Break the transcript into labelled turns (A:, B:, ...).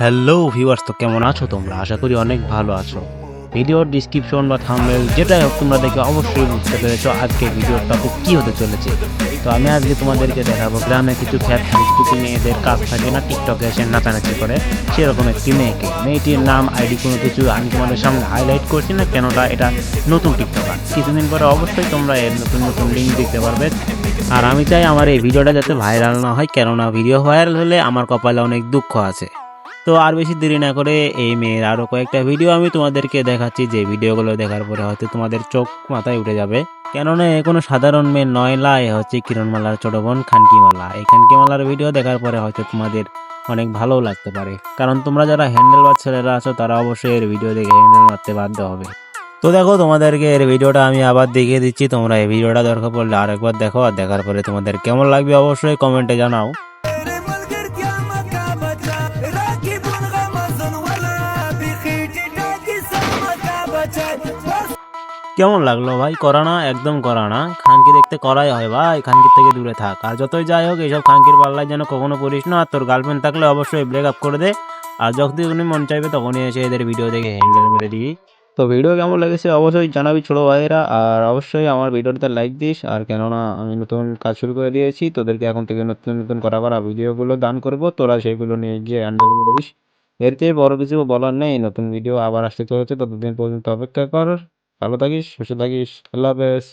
A: Hello viewers, তো কেমন আছো তোমরা? আশা করি অনেক ভালো আছো। ভিডিওর ডিসক্রিপশন বা থাম্বনেল যেটাই হোক তোমরা দেখে অবশ্যই বুঝতে পেরেছো আজকে ভিডিওর টপিক কী হতে চলেছে। তো আমি আজকে তোমাদেরকে দেখাবো গ্রামে কিছু কিছু মেয়েদের কাজ থাকে না টিকটকে এসে নাচানাচি করে, সেরকম একটি মেয়েকে। মেয়েটির নাম আইডি কোনো কিছু আমি তোমাদের সামনে হাইলাইট করছি না, কেননা এটা নতুন টিকটকার। কিছুদিন পরে অবশ্যই তোমরা এর নতুন নতুন লিঙ্ক দেখতে পারবে। আর আমি চাই আমার এই ভিডিওটা যাতে ভাইরাল না হয়, কেননা ভিডিও ভাইরাল হলে আমার কপালে অনেক দুঃখ আছে। তো আর বেশি দেরি না করে এই মেয়ের আরও কয়েকটা ভিডিও আমি তোমাদেরকে দেখাচ্ছি, যে ভিডিওগুলো দেখার পরে হয়তো তোমাদের চোখ মাথায় উঠে যাবে। কেননা এ কোনো সাধারণ মেয়ে নয়, এ হচ্ছে কিরণমালার ছোট বোন খানকিমালা। এই খানকিমালার ভিডিও দেখার পরে হয়তো তোমাদের অনেক ভালো লাগতে পারে, কারণ তোমরা যারা হ্যান্ডেল বা ছেলেরা আছো তারা অবশ্যই এর ভিডিও দেখে হ্যান্ডেল মারতে বাধ্য হবে। তো দেখো, তোমাদেরকে এর ভিডিওটা আমি আবার দেখিয়ে দিচ্ছি। তোমরা এই ভিডিওটা দরকার পড়লে আরেকবার দেখো, আর দেখার পরে তোমাদের কেমন লাগবে অবশ্যই কমেন্টে জানাও। কেমন লাগলো ভাই? করা না? একদম করা না। খানকি দেখতে করাই হয় ভাই, খানকির থেকে দূরে থাক। আর যতই যাই হোক, এইসব খানকির পাল্লায় যেন কখনো পড়িস না। আর তোর গার্লফ্রেন্ড থাকলে অবশ্যই ব্রেক আপ করে দে। আর যখনই মন চাইবে তখনই এসে এদের ভিডিও দেখে হ্যান্ডেল মেরে দিবি। তো ভিডিও কেমন লেগেছে অবশ্যই জানাবি ছোটো ভাইয়েরা। আর অবশ্যই আমার ভিডিওটাতে লাইক দিস। আর কেননা আমি নতুন কাজ শুরু করে দিয়েছি, তোদেরকে এখন থেকে নতুন নতুন করা ভিডিওগুলো দান করবো, তোরা সেগুলো নিয়ে গিয়ে হ্যান্ডেল মেরে দিস। এর চেয়ে বড় কিছু বলার নেই। নতুন ভিডিও আবার আসতে চলেছে, ততদিন পর্যন্ত অপেক্ষা কর। ভালো থাকিস, সুস্থ থাকিস। আল্লাহ হাফেজ।